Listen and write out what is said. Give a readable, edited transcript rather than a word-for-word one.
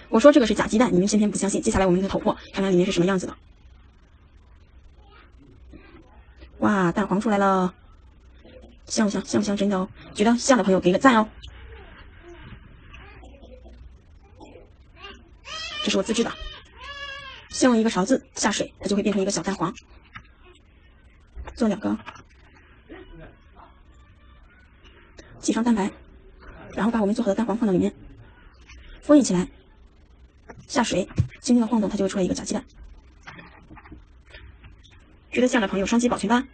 我说这个是假鸡蛋，你们偏偏不相信。接下来我们给它捅破，看看里面是什么样子的。哇，蛋黄出来了，像不像？像不像真的哦？觉得像的朋友给个赞哦。这是我自制的，先用一个勺子下水，它就会变成一个小蛋黄。做2个，挤上蛋白，然后把我们做好的蛋黄放到里面，封印起来。下水，轻轻的晃动，它就会出来一个假鸡蛋。觉得像的朋友双击保存吧。